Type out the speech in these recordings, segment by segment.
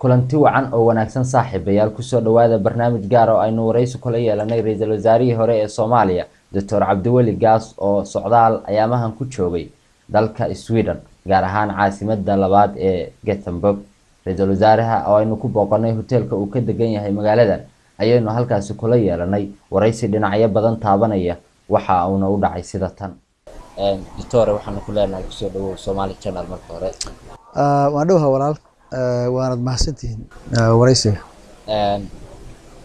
kulanti wacan oo wanaagsan saaxiibayaal kusoo dhawaada barnaamij gaar oo aynu waraysi kula yeelanay ra-iisul wasaarihii hore ee Soomaaliya Dr. Cabdiweli Gaas oo socdaal ayaamahan ku joogay dalka Sweden gaar ahaan caasimadda labaad ee Gothenburg. ra-iisul wasaaraha oo aynu ku booqanay hoteelka uu ka degan yahay magaaladan ayaynu halkaasi kula yeelanay waraysi dhinacyo badan taabanaya waxa uuna u dhacay sida tan. Dr. waxaan ku leenahay kusoo dhawow Somali Channel marka hore. waan dhowha walaal waanad mahadsantihiin waraysiga.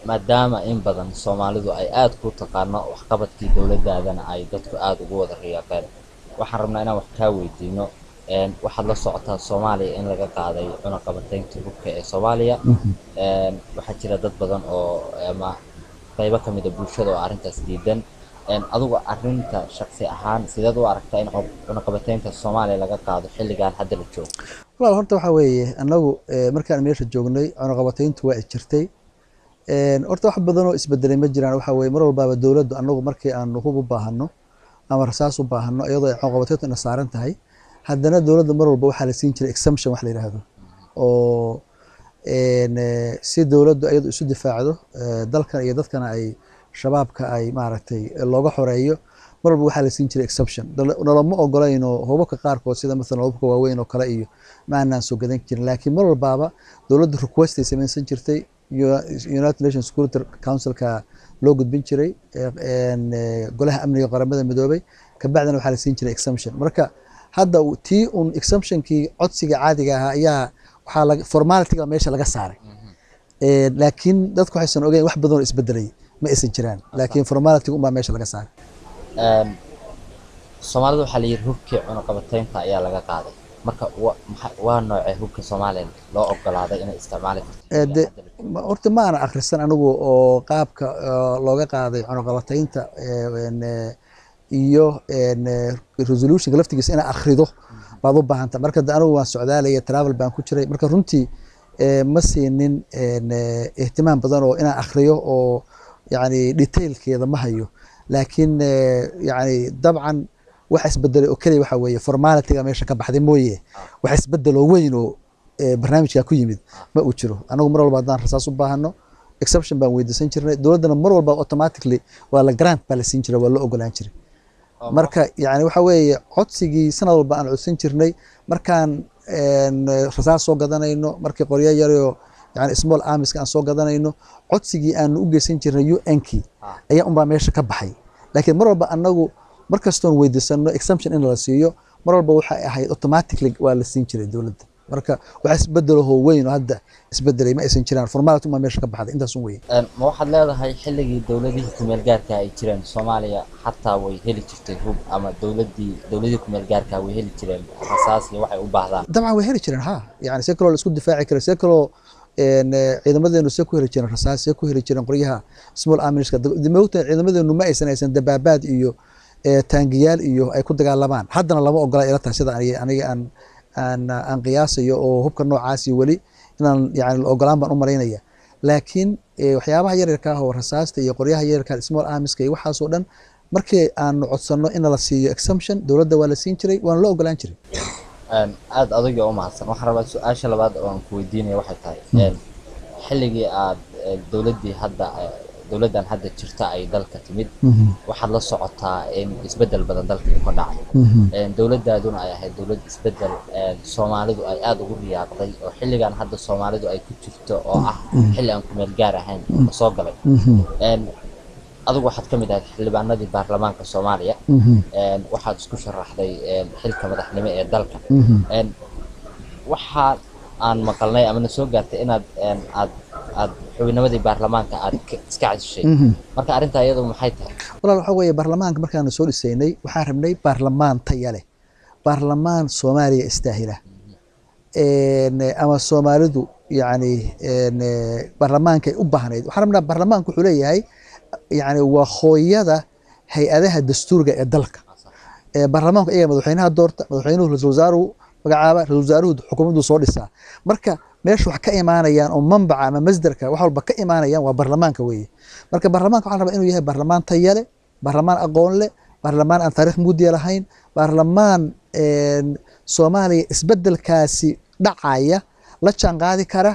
maadaama in badan Soomaalidu ay aad ku taqaano waxqabadkii dawladdaadana ay dadku aad ugu wada riyaaqeen, waxaan rabnaa inaan wax ka weydiino waxaad la socotaa Soomaaliya in laga qaaday cunaqabataynta hubka ee Soomaaliya. waxaa jira dad badan oo ama qaybo ka mid ah bulshada oo arrintaas diidan. adigu arrinta shakhsi ahaan sideed u aragtaa in cunaqabataynta Soomaaliya laga qaado xilligan hadda la joogo? walaal horta waxa weeye anagu markaan meesha joognay cunaqabatayntu waa jirtay. horta wax badan oo isbedelay ma jiraan. waxa weeye mar walba dawladdu anagu markii aan hub u baahano ama rasaas u baahano iyadoo cunaqabatayntu ina saaran tahay, haddana dawladda mar walba waxaa la siin jiray exemption wax la yiraahdo oo si dawladdu iyadu isu difaacdo dalkan iyo dadkana ay shabaabka ay maaragtay looga xoreeyo. mar walba waxaa la siin jiray exception. nalama ogolayno hubabka qaarkood sida مثلا hubabka waaweyn oo kale iyo ma aanan soo gadan jirin, laakiin mar walbaaba dawladdu request ay samaysan jirtay United Nations Security Council-ka loo gudbin jiray golaha amniga qaramada midoobay ka bacdana waxaa la siin jiray exemption. marka hadda tii exemption-kii codsiga caadiga ah ayaa waxaa laga formality-ga meesha laga saaray. laakiin dadku waxaysan ogeyn wax badan oo isbedelay ma aysan jiraan, laakiin formality-ga uma meesha laga saaray. Soomaalida waxaa la yiri hubkii cunaqabataynta ayaa laga qaaday, marka waa noocee hubka Soomaaliya loo ogolaaday inay isticmaali karto? horta ma ana akhrisan anigu oo qaabka looga qaaday cunaqabataynta iyo resolution-ka laftigiisa inaan akhrido baad u baahanta. marka anigu waan socdaalaya, travel baan ku jiray, marka runtii ma siinin ihtimaam badan oo inaan akhriyo oo yani detailkeeda ma hayo. laakiin yani dabcan wax isbedelay oo kaliya waxa weeye formality-ga meesha ka baxday mooye wax isbedel oo weyn oo barnaamijka ku yimid ma uu jiro. anagu mar walba haddaan rasaas u baahano exception baan weydiisan jirnay, dawladdana mar walba automatically waa la grant baa la siin jiray, waa la ogolaan jiray. marka yani waxa weeye codsigii sanad walba aan codsan jirnay markaan rasaas soo gadanayno, markii qoryo yaroo yani small arms-ka aan soo gadanayno, codsigii aan u geysan jirnay UN-kii ayaa unbaa meesha ka baxay. laakiin mar walba anagu markastoon weydiisano exemption in la siiyo, mar walba waxay ahayd automatically waa la siin jiray dawladda. marka wax isbedelo oo weyn oo hadda isbedelay ma aysan jiraan, formality uma meesha ka baxday intaas weyn. ma waxaad leedahay xilligii dawladihii ku meel gaarka ay jireen Soomaaliya xataa way heli jirtay hub, ama dawladii ku meel gaarka way heli jireen rasaas iyo waxay u baahdaan? dabcan way heli jireen ha, yani si kale oo la isku difaaci karo, si kale oo ciidamadeenu si ku heli jireen rasaas, si ku heli jireen qoryaha small arms-ka. dimowta ciidamadeenu ma aysan dabaabaad iyo taangiyaal iyo ay ku dagaalamaan. haddana lama ogola ila tahay sida aniga aan qiyaasayo oo hubka noocaas iyo weli inaan yani la ogolaan baan u maraynaya. laakiin waxyaabaha yaryarka ah oo rasaasta iyo qoryaha yaryarka small arms-ka iyo waxaas oo dhan markii aan codsano in la siiyo exemption, dawladda waa la siin jiray, waana la ogolaan jiray. aad adiga u mahadsan. waxaan rabaa su-aasha labaad oo aan ku weydiinayo waxay tahay xilligii aad dawladdan hadda jirta ay dalka timid, waxaad la socotaa in isbedel badan dalka ka dhacay. dawladdaaduna ay ahayd dawlad isbedel Soomaalidu ay aad ugu riyaaqday oo xilligan hadda Soomaalidu ay ku jirto oo ah xilli aan ku meel gaar ahayn soo galay. adigu waxaad ka mid ahayd xildhibaanadii baarlamaanka Soomaaliya, waxaad isku sharaxday xilka madaxnimo ee dalka. waxa aan maqalnay ama soo gaartay inaad aad xubinnimadii baarlamaanka aad iska casishay. marka arrinta iyadu maxay tahay? walaal waxa weeye baarlamaanka markaan soo dhisaynay waxaan rabnay baarlamaan tayo leh, baarlamaan Soomaaliya istaahila. ama Soomaalidu yani baarlamaanka ay u baahnayd. waxaan rabnaa baarlamaanku wuxuu leeyahay يعني وخويدا هيئadaha dastuurka ee dalka. baarlamaanku iyaga madaxweynaha doorta, madaxweynuhu ra'iisul wasaaruhu magacaaba, ra'iisul wasaaruhu xukuumaddu soo dhisaa. marka meesha wax ka imaanayaan oo manbaca ama masdarka wax walba ka imaanayaan waa baarlamaanka weeye. marka baarlamaanka waxaan rabaa inuu yahay baarlamaan tayo leh, baarlamaan aqoon leh, baarlamaan aan taariikh mugdi lahayn, baarlamaan Soomaaliya isbedelkaasi dhacaya la jaan qaadi kara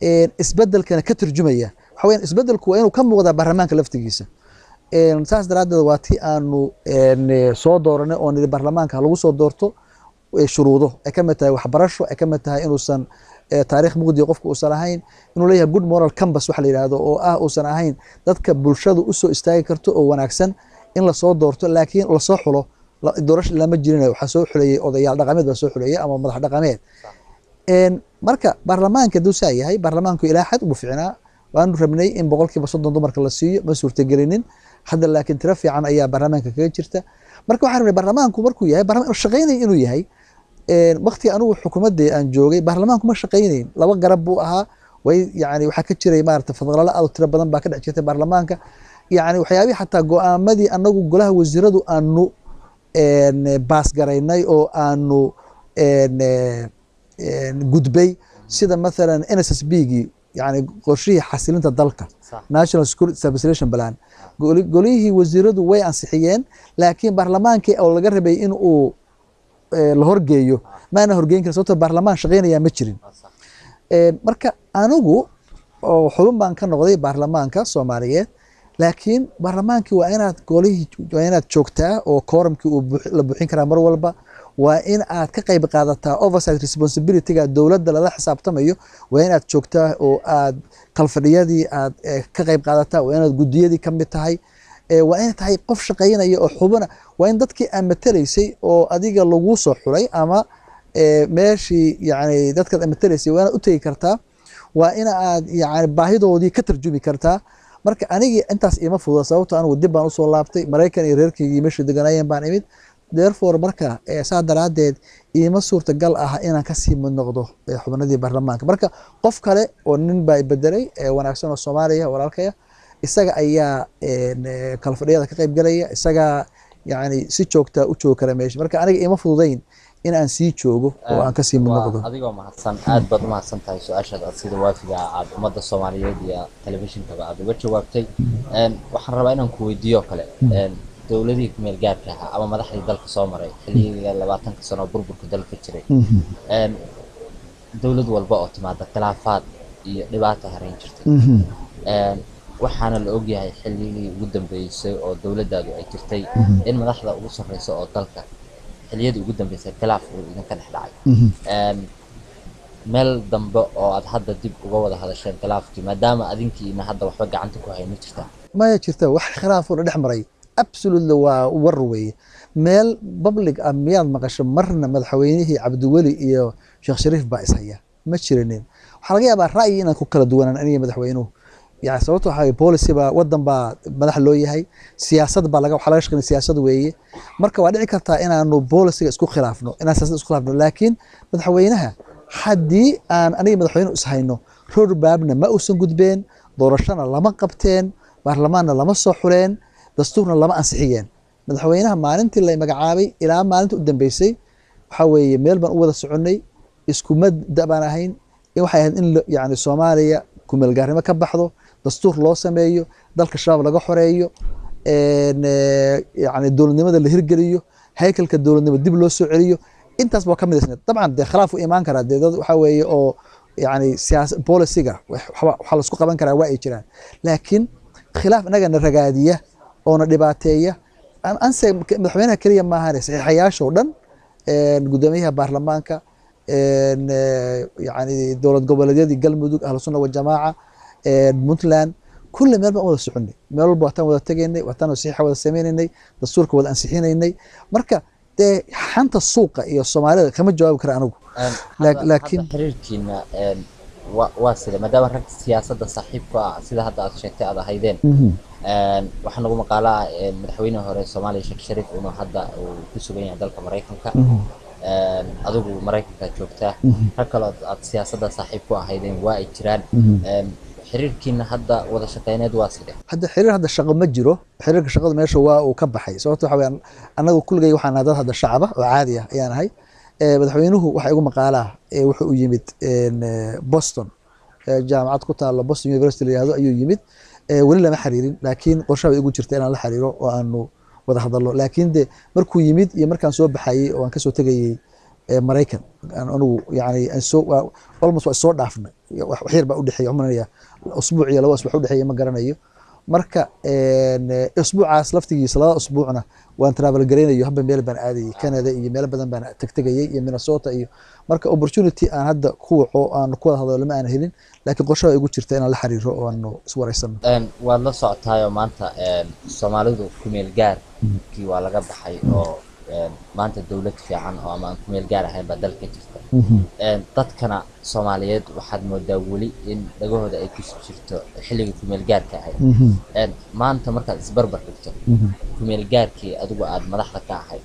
isbedelkana ka turjumaya waxa weeyaan isbedelku waa inuu ka muuqdaa baarlamaanka laftigiisa saas daraadeed waa tii aanu soo dooranay oo nidhi baarlamaanka lagu soo doorto shuruudo ay ka mid tahay waxbarasho ay ka mid tahay inuusan taariikh mugdiga qofka uusan ahayn inuu leeyahay good moral compass waxa la yidhaahdo oo ah uusan ahayn dadka bulshadu usoo istaagi karto oo wanaagsan in lasoo doorto laakiin lasoo xulo doorasho lama jirinayo waxaa soo xuleeyey odayaal dhaqameed baa soo xuleeyey ama madax dhaqameed marka baarlamaanka hadduu saa yahay baarlamaanku ilaa xad ugu fiicnaa waanu rabnay in 30% dumarka la siiyo ma suurtagelinin hadda laakiin tiro fiican ayaa baarlamaanka kaga jirta marka waxaan rabnay baarlamaanku markuu yahay baarlamaan shaqeynay inuu yahay waqti anigu xukuumadii aan joogay baarlamaanku ma shaqeynayn laba garab buu ahaa way yani waxa ka jiray maarta fadqalala aad tiro badan baa ka dhac jirtay baarlamaanka yani waxyaabii xataa go'aamadii anagu golaha wasiiradu aanu baas garaynay oo aanu gudbay sida مثلا NSSB-gii yani qorshihii xasilinta dalka National Security Stabilization Plan golihii wasiiradu way ansixiyeen laakiin baarlamaankii oo laga rabay in uu la horgeeyo maana horgeyn kara sababtoo baarlamaan shaqeynaya ma jirin marka anigu oo xubin baan ka noqday baarlamaanka Soomaaliyeed laakiin baarlamaankii waa inaad golihii waa inaad joogtaa oo quorumkii uu la buuxin karaa mar walba waa in aad ka qayb qaadataa oversight responsibility-ga dowladda lala xisaabtamayo waa inaad joogtaa oo aad kalfadhiyadii aad ka qayb qaadataa waa inaad gudiyadii ka mid tahay waa in tahay qof shaqeynaya oo xubina waa in dadkii aad matalaysay oo adiga lagu soo xulay ama meeshii yani dadka aad matalaysay waa inaad u tegi kartaa waa in aad yani baahidoodii ka tarjumi kartaa marka anigii intaas ima fududa sababtoo anigu dib baan usoo laabtay Mareykan iyo reerkaygii meesha deganayeen baan imid therefore marka saa daraadeed ima suurtagal ah inaan kasii mid noqdo xubnadii baarlamaanka marka qof kale oo nin baa bedelay wanaagsan oo Soomaaliya walaalkaya isaga ayaa kala fadhiyada ka qayb galaya isaga yani si joogta u joog kara meesha marka aniga ima fududayn in aan sii joogo oo aan kasii mid noqdo adigoo mahadsan aad baad u mahadsan tahay su'aashaada sida waafiga aad ummadda Soomaaliyeed iyo telefishinka aad uga jawaabtay waxaan rabaa inaan ku weydiiyo kale dowladii ku meel gaarka ah ama madaxdii dalka soo maray xilliga 20 sano burburka dalka jiray dowlad walba oo timaada khilaafaad iyo dhibaato hareyn jirtay waxaana la ogyahay xilligii ugu dambeysay oo dowladdaadu ay jirtay in madaxda ugu sarreysa oo dalka xilliyadii ugu dambeysay khilaaf uu idinka dhex dhacay meel dambe oo aad hadda dib uga wada hadasheen khilaafkii maadaama adinkiina hadda waxba gacanta ku hayno jirta ma jirta wax khilaaf oo dhex maray absolutely waa war weeye meel public ah miyaad maqasho marna madaxweynihii Cabdiweli iyo Sheekh Shariif baa ishaya ma jirinin waxa laga yaabaa ra'yi inaan ku kala duwanaan aniga madaxweynuhu yaa sababtoo ah policy ba wadan baa madax loo yahay siyaasad baa waxa laga shaqeynaa siyaasad weeye marka waa dhici kartaa inaanu policy isku khilaafno inaan siyaasad isku khilaafno laakiin madaxweynaha haddii aan aniga madaxweynuhu ishayno road baabna ma uusan gudbeen doorashana lama qabteen baarlamaanna lama soo xuleen dastuurna lama ansixiyeen madaxweynaha maalintii la magacaabay ilaa maalintii u dambeysay waxa weeye meel baan u wada soconay isku mad baan ahayn in waxay ahayd in yani Soomaaliya ku meel gaarnimo ka baxdo dastuur loo sameeyo dalka shabaab laga xoreeyo yani dowladnimada la hirgeliyo haykalka dowladnimada dib loo soo celiyo intaas baa ka mid ah dabcan de khilaaf u imaan kara dad waxa weeye oo yani siyaasad policy-ga waxa la isku qaban karaa waa ay jiraan laakiin khilaaf inaga na ragaadiya oo na dhibaateeya anse madaxweynaha kaliya ma ahan saxiixayaasha oo dhan gudoomiyaha baarlamaanka yani dowlad goboleedyadii Galmudug ahlu sunna wal jamaa Puntland kulli meel baan wada soconay meel walba wataan wada tageynay wataan saxiix wada sameeynay dastuurka wada ansixinaynay marka de xanta suuqa iyo Soomaalida kama jawaabi kara anigu laakiin xiriirkiina waa sida maadaama rag siyaasadda saaxiibka ah sida hadda aad sheegtay aad ahaydeen waxaan ugu maqaalaa madaxweynaha hore Soomaaliya Sheekh Shariif inuu hadda uu ku sugan yahay dalka Mareykanka adigu Mareykanka joogtaa rag kale aad siyaasadda saaxiib ku ahaydeen waa ay jiraan xiriirkiina hadda wada shaqeyneed waa sida hadda xiriir hadda shaqo ma jiro xiriirka shaqada meesha waa uu ka baxay sababtoo waxa weeyaan anagu kulligay waxaan dad hadda shacaba oo caadi ah ayaan ahay madaxweynuhu waxa igu maqaalaa wuxuu u yimid Boston jaamacad ku taalo Boston University ayuu yimid wali lama xiriirin laakiin qorshaha igu jirta inaan la xiriiro oo aanu wada hadallo laakiin de markuu yimid iyo markaan soo baxayay oo aan ka soo tagayay Mareykan anigu yani almost waa soo dhaafnay waxyar baa u dhexeeya umanaya usbuuc iyo 2 usbuuc u dhexeeya ma garanayo marka usbuucaas laftigiisa 2 usbuucna waan travel gareynayo haba meel baan aaday Canada iyo meel badan baan tagtagayay iyo Minnesota iyo marka opportunity aan hadda ku waco aan ku wada hadlo lama aan helin laakiin qorshaha igu jirta inaan la xiriiro oo aan iswareysano waad la socotaayo maanta Soomaalidu ku meel gaar kii waa laga baxay oo maanta dawlad fiican oo ama ku meel gaar ahayn badal ka jirta dadkana Soomaaliyeed waxaad moodaa wali in dagahooda ay ku jirto xilliga ku meel gaarka ahayd maanta markaad isbarbar dhigto ku meel gaarkii adigu aad madaxda ka ahayd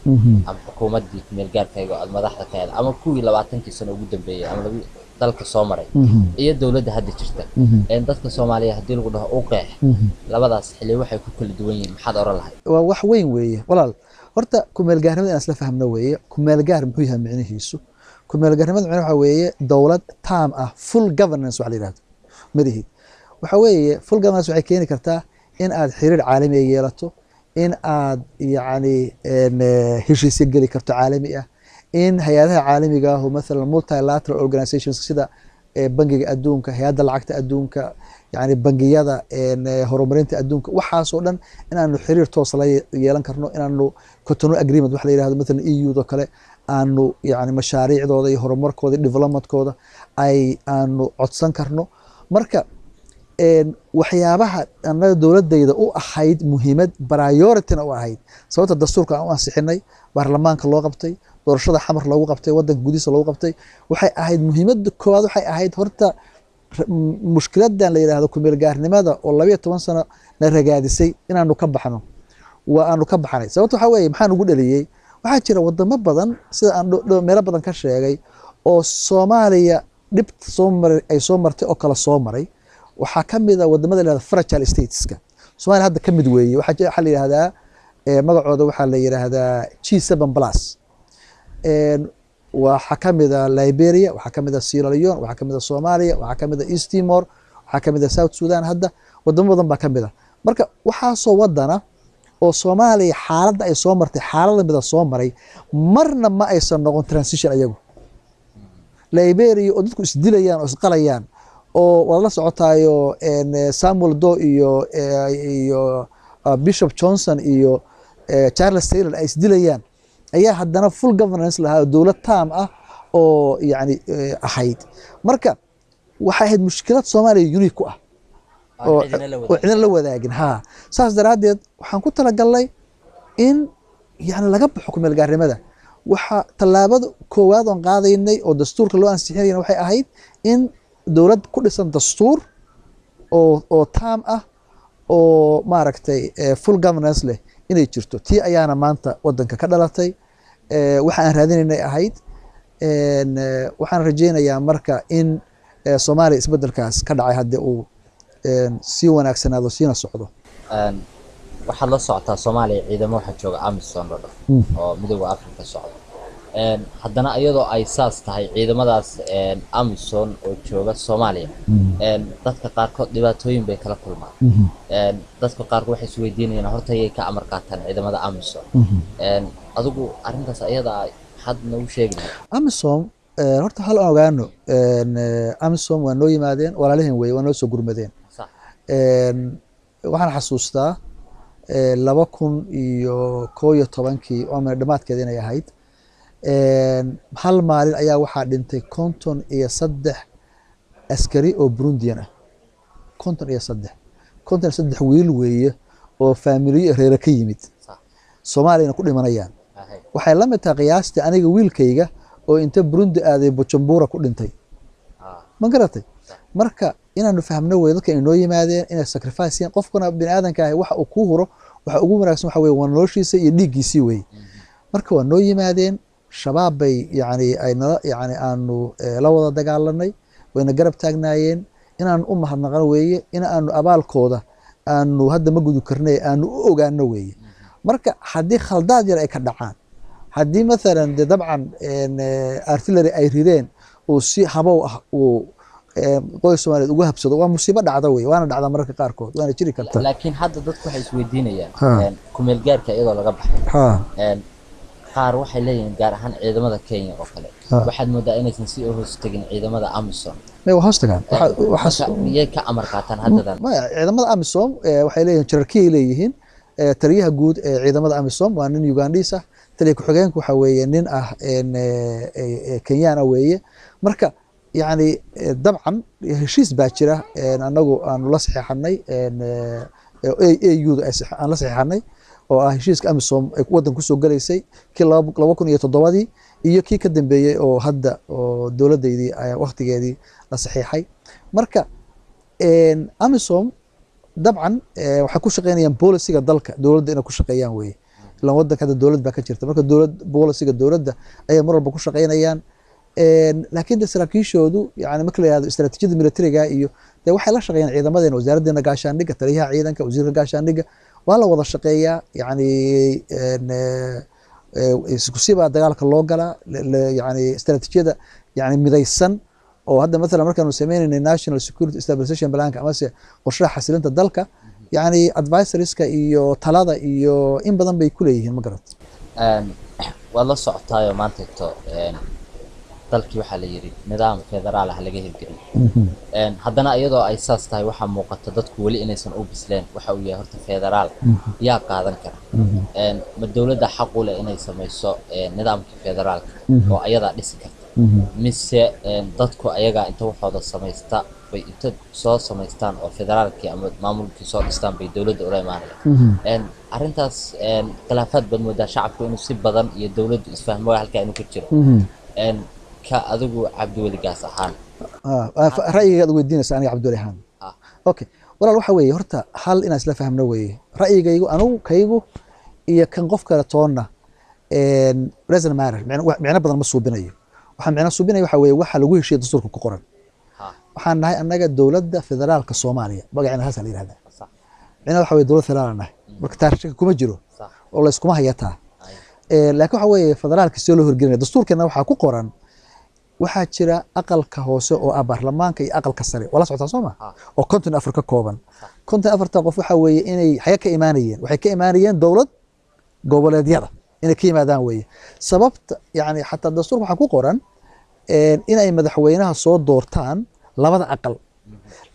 ama xukuumadii ku meel gaarkayga aad madaxda ka ahayd ama kuwii 20 sano ugu dambeeyay ama dalka soo maray iyo dawladda hadda jirta dadka Soomaaliyeed hadii lagu dhaho oo qeex labadaas xilli waxay ku kala duwan yihiin maxaad oran lahayd waa wax weyn weeye walaal horta ku meel gaarnimada aan isla fahmno weeye ku meel gaar muxuu yahay macnihiisu ku meel gaarnimada waxa weeye dawlad taam ah full governance wax la yiraahdo madaxid waxa weeye full governance waxay keeni kartaa in aad xiriir caalami ah yeelato in aad yaani heshiisyo gali karto caalami ah in hay'adaha caalamiga ah oo mesela multilateral organizations sida bangiga adduunka hay'adda lacagta adduunka يعني بنجيادا إن هرمرينت أدونك وحاسودن إن أنو حرير توصل يلان كرنو إن أنو كتنو أجريمنت وحلا يراه مثلا EU ده كله أنو يعني مشاريع ده هرمر كوده ديفلوبمنت كوده أي أنو عطسان كرنو مركا إن وحيابها أن الدولة ده أو أحيد مهمة برايورتنا أو أحيد سواء الدستور كان أسحناي برلمان كله قبتي دورشة حمر لو قبتي ودك جوديس لو قبتي وحي أحيد مهمة كوده وحي أحيد هرتا mushkiladan la yiraahdo ku meel gaarnimada oo 12 sano la ragaadisay inaanu ka baxno waa aanu ka baxnay sababtoo waxa weeye maxaan ugu dhaliyay waxa jira wadamo badan sida aan meel badan ka sheegay oo Soomaaliya dib soo martay oo kala soo maray waxa kamid ah wadamada la fragile stateska Soomaaliya hadda kamid weeye waxa la yiraahdaa magacooda waxa la yiraahdaa G7+ وحكمدا ليبيريا وحكمدا سيراليون وحكمدا صوماليا وحكمدا إيست تيمور وحكمدا ساوث سودان هذا ودم بدن با كميدا marka waxa soo wadana oo Soomaaliya xaaladda ay soo martay xaaladda mid soo maray marna ma aysan noqon transition ayagu Liberia oo dadku isdilayaan oo isqalayaan oo wada la socotaayo Samuel Doe iyo Bishop Johnson iyo Charles Taylor ay isdilayaan ayaa haddana full governance lahaa dawlad taam ah oo yani ahayd marka waxa ahayd mushkilad Soomaaliya unique ku ah oo cidna la wadaagin ha saas daraadeed waxaan ku talagalnay in yani laga baxo ku meel gaarnimada waxa talaabada koowaad oo qaadaynay oo dastuurka loo ansixinayna waxay ahayd in dawlad ku dhisan dastuur oo taam ah oo maaragtay full governance leh inay jirto tii ayaana maanta wadanka ka dhalatay waxa aan raadinaynay ahayd waxaan rajeynayaa marka in Soomaaliya isbedelkaas ka dhacay hadii uu si wanaagsanaado siina socdo waxa la socota Soomaaliya ciidamo waxa jooga AMISOM oo midowga Afrika socdo haddana iyadoo ay saas tahay ciidamadaas AMISOM oo jooga Soomaaliya dadka qaarkood dhibaatooyin bay kala kulmaan dadka qaarkood waxay isweydiinayaan horta ay ka amar qaataan ciidamada AMISOM adigu arintaas ayada had noo sheegay AMISOM horta hal ogaano AMISOM waa noo yimaadeen walaalahin way waa noo soo gurmadeen waxaan xasuustaa 2011 oo dhamaadkeeda inay ahayd hal maalin ayaa waxaa dhintay 53 askari oo Burundian ah 53 wiil weeye oo family reer ka yimid Soomaaliya ku dhimanayaan waxay la mid tahay qiyaastii aniga wiilkayga oo inta Burundi aaday Bujumbura ku dhintay ma garatay marka inaanu fahmno way dadka inoo yimaadeen inay sacrifice qofkuna bini'aadanka ah waxa uu ku huro waxa ugu wanaagsan waxa weeye noloshiisa iyo dhiiggiisa weey marka waa noo yimaadeen shabaab bay yani aanu la wada dagaalanay wayna garab taagnaayeen inaan u mahadnaqan weeye in aanu abaalkooda aanu hadda ma gudu karnay aanu u ogaano weeye marka haddii khaldaad yar ay ka dhacaan haddii مثلا dabcan artillery ay rideen oo si habow ah oo qoys Soomaaliyeed ugu habsado waa musiibo dhacda weeye waana dhacda mararka qaarkood waana jiri kartaa laakiin hadda dadku waxay isweydiinayaan ku meel gaarka iyadoo laga baxay qaar waxay leeyihiin gaar ahaan ciidamada Kenya oo kale waxaad moodaa inaysan si hoos tagin ciidamada AMISOM ma hoos tagaan waxa miyay ka amar qaataan haddadan ma ciidamada AMISOM waxay leeyihiin jararkii leeyihiin taliyaha guud ee ciidamada AMISOM waa nin Ugandese ah taliya ku xigeenku waxa weeye nin ah Kenyana weeye marka yani dabcan heshiis baa jira anagu aanu la saxiixanay AU aan la saxiixanay oo ah heshiiska AMISOM ay wadan ku soo galaysay kii 2007 iyo kii ka dambeeyay oo hadda oo dowladeedii waqtigeedii la saxiixay marka AMISOM dabcan waxay ku shaqeynayaan policyga dalka dowladda inay ku shaqeeyaan weeye ilaan wadanka hadda dowlad baa ka jirta marka policyga dowladda ayay mar walba ku shaqeynayaan laakiin saraakiishoodu yani marka la yiraahdo istaraatiijiyada militariga iyo waxay la shaqeeyaan ciidamadeena wasaaradda gaashaandhigga taliyaha ciidanka wasiirka gaashaandhigga waa la wada shaqeeyaa yani isku siba dagaalka loo galaa yani istaraatiijiyada yani midaysan oo hadda mesela markaanu sameynay national security stabilization plan amase qorshaha xasilinta dalka yani advisorska iyo talada iyo in badan bay ku leeyihiin ma garad waa la socotaayo maanta dalkii waxaa la yiri nidaam federaal ah laga hirgeliyay haddana iyadoo ay saas tahay waxaa muuqata dadku weli inaysan u bisleen waxa uu yahay horta federaal yaa qaadan kara ma dowladda xaq u leh inay samayso nidaamka federaalka oo ayadaa dhisi karta mise dadku ayagaa inta waxooda samaysta bay inta soo samaystaan oo federaalkii ama maamulkii soo dhistaan bay dowladda ula imaanayaan arrintaas khilaafaad baad moodaa shacabku inuu si badan iyo dowladdu isfahmo halkaa inuu ka jiro ka adigu Cabdiweli Gaas ahaan ra'yiga aad weydiinaysaa aniga Cabdiweli ahaan okay walaal waxa weeye horta hal inaan isla fahmno weeye ra'yigaygu anigu kaygu iyo kan qof kale toonna reason matter micno badan ma suubinayo waxaan micno suubinayo waxa weeye waxa lagu heshiiyay dastuurka ku qoran waxaan nahay annaga dowladda federaalka Soomaaliya magaceena hasan la yiraahdaa micno waxa weeye dowladda federaalka nahay marka taariikhda kuma jiro oo la iskuma hayataa laakiin waxa weeye federaalka si loo horgelinay dastuurkeena waxa ku qoran waxaa jira aqalka hoose oo ah baarlamaanka iyo aqalka sare wala socota Soomaa oo konton Afrika kooban konton Afrika qof waxa weeye inay xaya ka imaanayeen waxay ka imaanayeen dowlad goboleedyada inay ka yimaadaan weeye sababta yani xataa dastuurka waxa ku qoran inay madaxweynaha soo doortaan labada aqal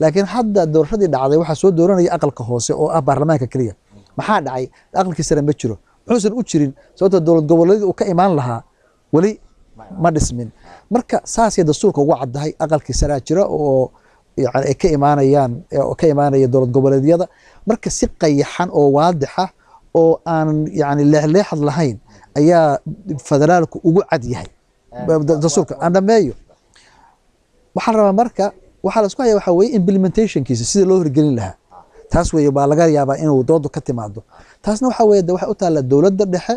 laakiin hadda doorashadii dhacday waxa soo dooranaya aqalka hoose oo ah baarlamaanka kaliya maxaa dhacay aqalkii sare ma jiro xusan u jirin sababta dowlad goboleedyada uu ka imaan lahaa wali ma dhismin marka saas ay dastuurka ugu caddahay aqalkii sare jira oo yani ay ka imaanaya dowlad goboleedyada marka si qayaxan oo waadix ah oo aan yani leexleexad lahayn ayaa federaalku ugu cad yahay dastuurka andhameeyo waxaa la rabaa marka waxaa la isku hayaa waxa weeye implementationkiisa sida loo hirgelin lahaa taas weeye baa laga yaabaa inuu doodu ka timaado taasna waxa weeye waxay u taallaa dowladda dhexe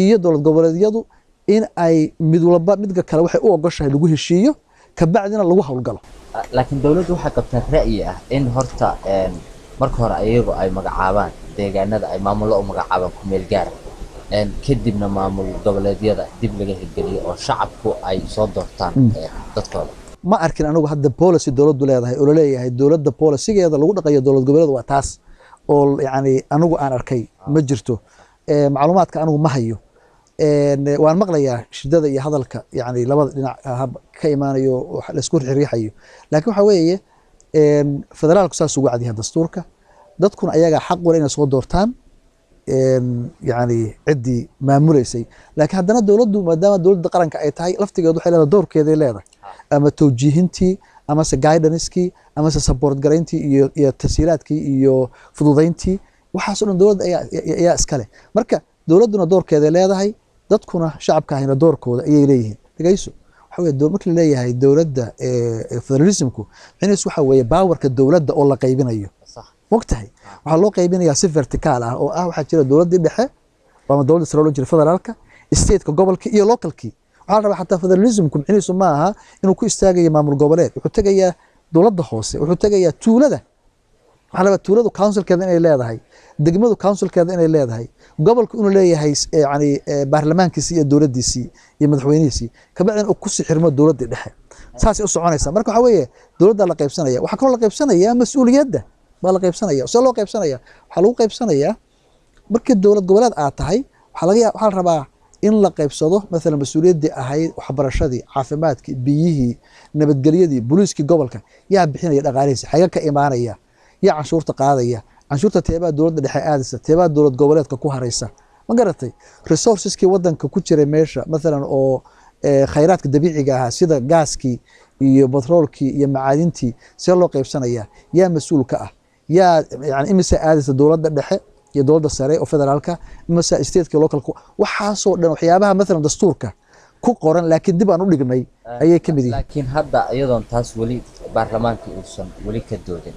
iyo dowlad goboleedyadu in ay mid walba midka kale waxay u ogoshahay lagu heshiiyo ka bacdina lagu hawlgalo laakiin dowladdu waxay qabtaa ra'yi ah in horta marka hore ayagu ay magacaabaan deegaanada ay maamullo u magacaabaan ku meel gaar kadibna maamul goboleedyada dib laga hirgeliyo oo shacabku ay soo doortaan dadkooda ma arkin anigu hadda policy dowladdu leedahay oo leeyahay dowladda policygeeda lagu dhaqayo dowlad goboleed waa taas oo yani anigu aan arkay ma jirto macluumaadka anigu ma hayo waan maqlayaa shidada iyo hadalka yani labada dhinac ka imaanayo la isku riixayo laakiin waxa weeye federaalku saas ugu cadyahay dastuurka dadkuna ayaga xaq wala inay soo doortaan yani ciddii maamuleysay laakiin haddana dowladdu maadaama dowladda qaranka ay tahay laftigeedu waxay leedahay doorkeeday leedahay ama towjiihintii amase guidancekii amase support garayntii iyo tasiilaadkii iyo fududayntii waxaas oo dhan dowladda ayaa iskale marka dowladduna doorkeeday leedahay dadkuna shacabka ahina doorkooda ayay leeyihiin dhagayso waxa weeye marka la leeyahay dowladda federalismku micnihiisu waxa weeye baawarka dowladda oo la qaybinayo mogtahay waxaa loo qaybinayaa si vertical ah oo ah waxaa jira dowladdii dhexe ama dowladda sare loo jira federaalka stateka gobolka iyo localkii waxaa la rabaa xataa federalismku micnihiisu ma aha inuu ku istaagayo maamul goboleed wuxuu tegayaa dowladda hoose wuxuu tegayaa tuulada waxaa la rabaa tuuladu councilkeeda inay leedahay degmadu councilkeeda inay leedahay gobolku inuu leeyahay yani baarlamaankiisii iyo dowladdiisii iyo madaxweynihiisii kabacdina uu ku sii xirmo dowladda dhexe saasay u soconaysaa marka waxa weeye dowladda la qaybsanaya waxaa kaloo la qaybsanayaa mas-uuliyadda baa la qaybsanaya see loo qaybsanaya waxaa lagu qaybsanayaa markii dowlad goboleed aad tahay waxaa la rabaa in la qaybsado maalan mas-uuliyaddii ahayd waxbarashadii caafimaadkii biyihii nabadgelyadii booliiskii gobolka yaa bixinaya dhaqaalihiisa xaga ka imaanaya yaa canshuurta qaadaya canshuurta teebaa dowladda dhexe aadaysa teebaa dowlad goboleedka ku haraysa ma garatay resourceskii wadanka ku jiray meesha maalan oo khayraadka dabiiciga ahaa sida gaaskii iyo batroolkii iyo macaadintii see loo qaybsanaya yaa mas-uul ka ah yaa yani imise aadaysa dowladda dhexe iyo dowladda sare oo federaalka imise stateka localka waxaasoo dhan waxyaabaha maalan dastuurka ku qoran laakiin dib aan u dhignay ayay ka mid yihiin laakiin hadda iyadoon taas weli baarlamaanka uusan weli ka doodin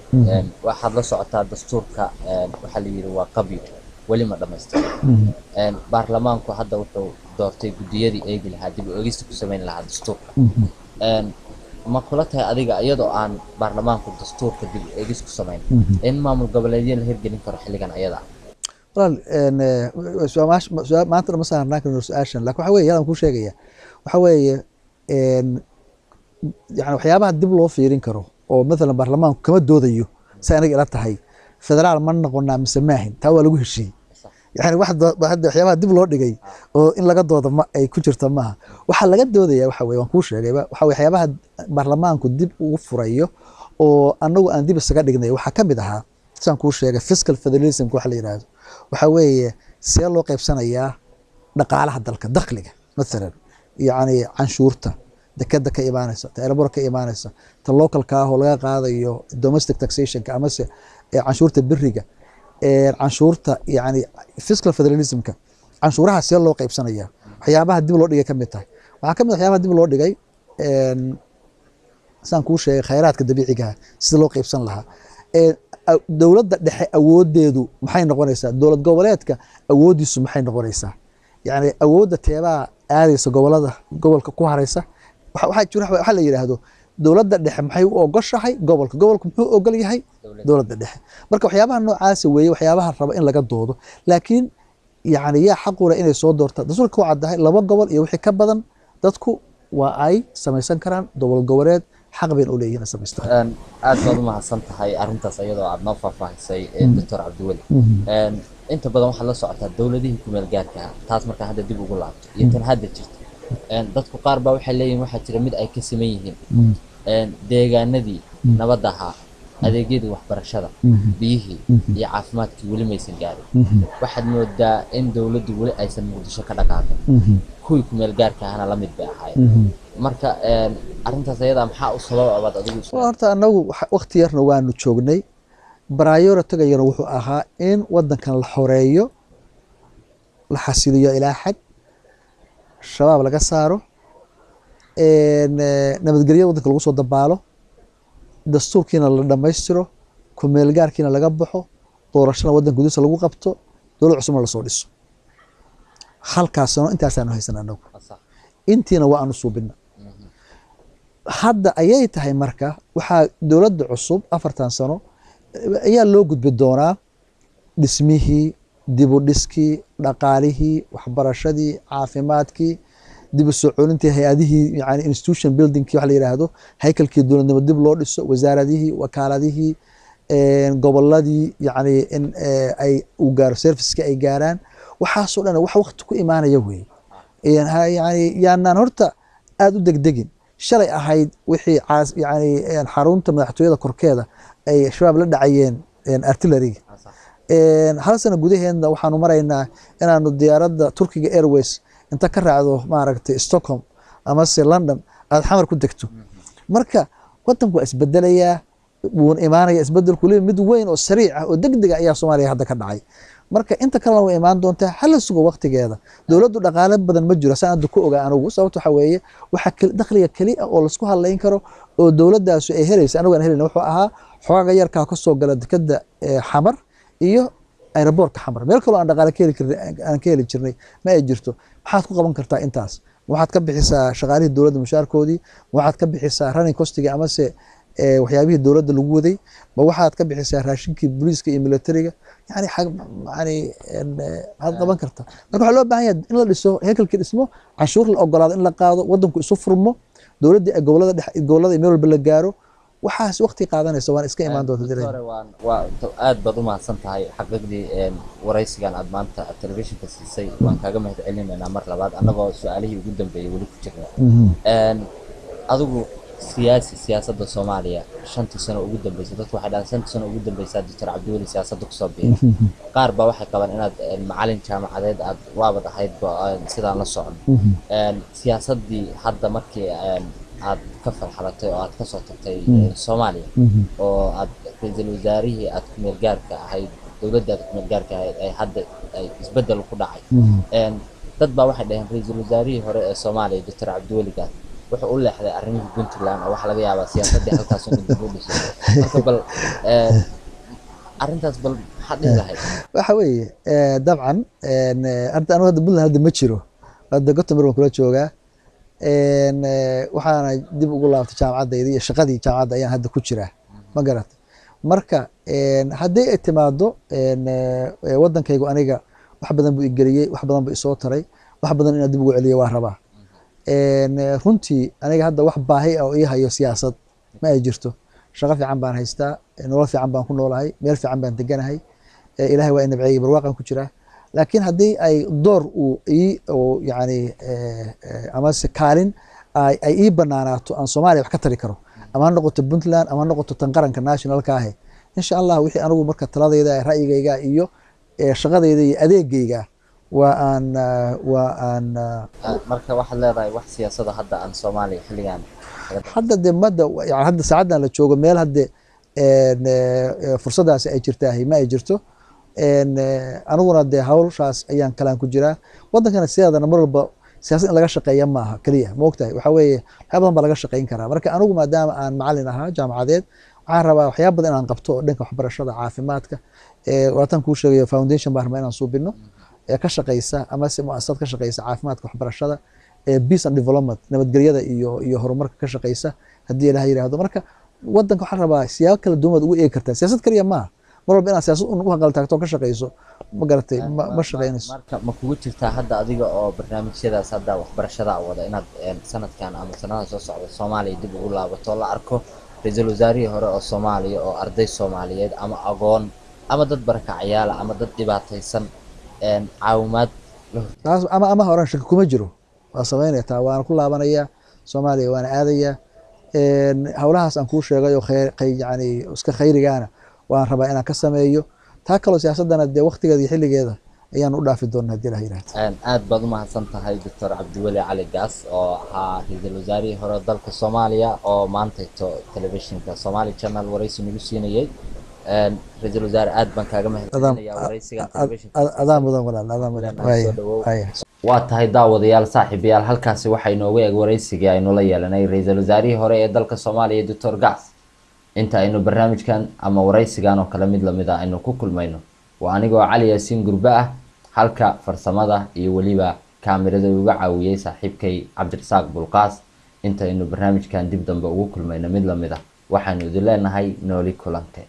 waxaad la socotaa dastuurka waxaa la yidhi waa qabyo weli ma dhamaystiran baarlamaanku hadda wuxuu doortay guddiyadii eegi lahaa dib u eegista ku samayn lahaa dastuurka ma kula tahay adiga iyadoo aan baarlamaanku dastuurka dib u eegis ku samayn in maamul goboleedyo la hirgelin karo xilligan ayada walaal maanta ma saarnaan karno su-aashan laakiin waxa weeye yadaan kuu sheegaya waxa weeye yani waxyaabaha dib loo fiirin karo oo maalan baarlamaanku kama doodayo si aniga ila tahay federaal ma noqonaa mise maahin taa waa lagu heshiiyey yani waxyaabaha dib loo dhigay oo in laga doodo ay ku jirta maaha waxaa laga doodaya waxa weye waan kuu sheegayba waxa waxyaabaha baarlamaanku dib ugu furayo oo anagu aan dib isaga dhignay waxaa ka mid ahaa sidaan kuu sheegay fiscal federalism waxa la yidhaahdo waxa weeye see loo qaybsanayaa dhaqaalaha dalka dakhliga maalan yani canshuurta dekeda ka imaanaysa ta airport ka imaanaysa ta localka ah oo laga qaadayo domestic taxationka amase canshuurta beriga canshuurta yani fiscal federalismka canshuuraha see loo qaybsanaya waxyaabaha dib loo dhigay ka mid tahay waxaa ka mid waxyaabaha dib loo dhigay sidaan kuu sheegay khayraadka dabiiciga sida loo qaybsan lahaa dowladda dhexe awoodeedu maxay noqonaysaa dowlad goboleedka awoodiisu maxay noqonaysaa yani awoodda teebaa aadaysa gobolka ku haraysa waxaa jira waxa la yidhaahdo dowladda dhexe maxay u ogoshahay gobolka muxuu ogol yahay dowladda dhexe marka waxyaabaha noocaasa weeye waxyaabaha raba in laga doodo laakiin yani yaa xaqula inay soo doortaan dastuurka ku caddahay 2 gobol iyo wixii ka badan dadku waa ay samaysan karaan dowlad goboleed xaq bayn u leeyihiin samaystaan aad baad u mahadsan tahay arrintaas iyadoo aad noo faahfaahisay Dr. Cabdiweli inta badan waxaa la socotaa dowladihii ku meel gaarka ah taas markaa hadda dib ugu laabto iyo tan hadda jirta dadku qaar baa waxay leeyihiin waxaa jira mid ay ka siman yihiin deegaanadii nabadda ahaa adeegyadii waxbarashada biyihii iyo caafimaadkii weli maysan gaarin waxaad moodaa in dowladdu weli aysan muqdisho ka dhaqaaqin kuwii ku meel gaarka ahna la mid bay ahaayeen marka arrintaas ayada maxaa u sabab abaad adigu horta anagu waqti yarna waanu joognay priority-ga yar wuxuu ahaa in wadankan la xoreeyo la xasiliyo ilaa xag shabaab laga saaro nabadgelyo wadanka lagu soo dabaalo dastuurkiina la dhammaystiro ku meel gaarkiina laga baxo doorashada wadanka gudihiisa lagu qabto dowlad cusubna lasoo dhiso halkaasna intaasaanu haysan anagu intiina waa aanu suubina hadda ayay tahay marka waxaa dowladda cusub 4 sano ayaa loo gudbi doonaa dhismihii dib u dhiskii dhaqaalihii waxbarashadii caafimaadkii dib u soo celintii hay-adihii yani institution buildingkii wax la yidhaahdo haykalkii dowladnimo dib loo dhiso wasaaradihii wakaaladihii goboladii yani in ay u gaaro serviceka ay gaaraan waxaasoo dhan wax waqti ku imaanaya weeye yani yaanaan horta aada u degdegin shalay ahayd wixii yani xarunta madaxtooyada korkeeda ay shabaab la dhacayeen artilleryga hal sano gudaheedna waxaanu maraynaa inaanu diyaaradda Turkiga Airways inta ka raacdo maaragtay Stockholm ama se London aad xamar ku degto marka wadanku waa isbedelayaa wuu imaanaya isbedelku leeyahay mid weyn oo sariic ah oo degdeg ah ayaa Soomaaliya hadda ka dhacay marka inta kale way imaan doontaa hal sugo waqtigeeda dowladdu dhaqaale badan ma jiro saanadu ku ogaa anigu sababtu waxa weeye waxa dakhliga kali ah oo la isku haleyn karo oo dowladdaas ay helayso anigu aan helin wuxuu ahaa xogaga yarka ka soo gala dekada xamar iyo airportka xamar meel kale aan dhaqaale ka heli jirnay ma ay jirto maxaad ku qaban kartaa intaas waxaad ka bixisaa shaqaalihii dowladda mushaarkoodii waxaad ka bixisaa running costiga ama se waxyaabihii dowladda lagu waday ma waxaad ka bixisaa raashinkii booliiska iyo militariga yani waxaad qaban kartaa marka waxaa loo baahan yahay in la dhiso hekelkii dhismo canshuur la ogolaado in la qaado wadanku isu furmo dowladdii ay gobolada meel walba la gaaro waxaas waqti qaadanaysa waan iska imaan doonta doctor waa aad baad u mahadsan tahay xaqiiqdii waraysigan aad maanta telefishinka siisay waan kaaga mahadcelinaynaa mar labaad annagoo su-aalihii ugu dambeeyay weli ku jirna adigu siyaasadda Soomaaliya shantii sano ugu dambeysay dadku waxay dhahaan shantii sano ugu dambeysay Dr. Cabdiweli siyaasadda ku soo biiray qaar baa waxay qabaan inaad macallin jaamacadeed aad waabad ahayd sidaan la socon siyaasaddii hadda markii aad ka farxalatay oo aad ka soo tagtay Soomaaliya oo aad ra'iisul wasaarihii aad ku meel gaarka ahayd dowladda ku meel gaarka ahayd ay hadda ay isbedel ku dhacay dad baa waxay dhaheen ra'iisul wasaarihii hore ee Soomaaliya Dr. Cabdiweli Gaas wuxuu u leexday arrimihii Puntland oo wax laga yaabaa siyaasaddii halkaas inuu dib u dhisay marka bal arrintaas bal maxaad dhihi lahayd waxa weeye dabcan anigu hadda Puntland hadda ma jiro hadda Gothenburg waan kula joogaa waxaana dib ugu laabtay jaamacadayda iyo shaqadii jaamacadda ayaan hadda ku jiraa ma garatay marka haddii ay timaado waddankaygu aniga wax badan buu igeliyey wax badan buu isoo taray wax badan inaan dib ugu celiyo waa rabaa runtii aniga hadda wax baahi ah oo ii hayo siyaasad ma ay jirto shaqo fiican baan haystaa nolol fiican baan ku noolahay meel fiican baan deganahay ilaahay waa inabceeyey barwaaqan ku jiraa laakiin haddii ay door uu yani amase kaalin ay ii banaanaato aan Soomaaliya wax ka tari karo ama ha noqoto Puntland ama ha noqoto tan qaranka nationalka ah insha Allah wixii anigu marka taladayda ra'yigayga iyo shaqadayda iyo adeegayga waan marka waxaad leedahay wax siyaasadda hadda aan Soomaaliya xilligan hadda mada yani hadda saacadan la joogo meel hadda fursadaas ay jirtaahay ma ay jirto aniguna dee hawshaas ayaan kalaan ku jiraa waddankana sidaadana mar walba siyaasad in laga shaqeeya maaha kaliya ma ogtahay waxa weeye waxyaa badan baa laga shaqeyn karaa marka anigu maadaama aan macallin ahaa jaamacadeed waxaan rabaa waxyaa badan inaan qabto oo dhanka waxbarashada caafimaadka waatan kuu sheegayo foundation baan rabaa inaan suubino ka shaqeysa ama se mu'asasad ka shaqeysa caafimaadka waxbarashada peace and development nabadgelyada iyo horumarka ka shaqeysa haddii ilaahay yiraahdo marka waddanka waxaan rabaa siyaabo kala duwan ugu eegi kartaa siyaasad kaliya maaha mar walba inaad siyaasad u hanqal taagto ka shaqeyso ma garatay ma shaqeynayso marka ma kugu jirtaa hadda adiga oo barnaamijyadaas hadda waxbarashada wada inaad sanadkan ama sanadaha soo socda Soomaaliya dib ugu laabato la arko ra'iisul wasaarihii hore oo Soomaaliya oo arday Soomaaliyeed ama agoon ama dad barakacayaal ama dad dhibaataysan caawimaad taas ama horan shaqo kuma jiro waa sameynaytaa waan ku laabanayaa Soomaaliya waan aadayaa hawlahaas aan kuu sheegay oo yani iska khayrigaana waan rabaa inaan ka sameeyo taa kaloo siyaasadana dee waqtigeeda iyo xilligeeda ayaan u dhaafi doonaa haddii la yiraahdo aad baad u mahadsan tahay Dr. Cabdiweli Cali Gaas oo ahaa ra'iisul wasaarihii hore dalka Soomaaliya oo maanta telefishinka Somali Channel waraysi nagu siinayay ra'iisul wasaare aad baan kaaga mahadcelinayaa waraysiga telefishinka adaan mudan adaan mudan waa tahay daawadayaal saaxiibayaal halkaasi waxay nooga eeg waraysigii aynu la yeelanay ra'iisul wasaarihii hore ee dalka Soomaaliya Dr. Gaas inta aynu barnaamijkan ama waraysigan oo kala mid lamid ah aynu ku kulmayno waa anigoo Cali Yaasiin Gurbe ah halka farsamada iyo waliba kaamirada uga caawiyay saaxiibkay Cabdirasaaq Bulqaas inta aynu barnaamijkan dib dambe ugu kulmayno mid lamid ah waxaanu idin leenahay nooli kulante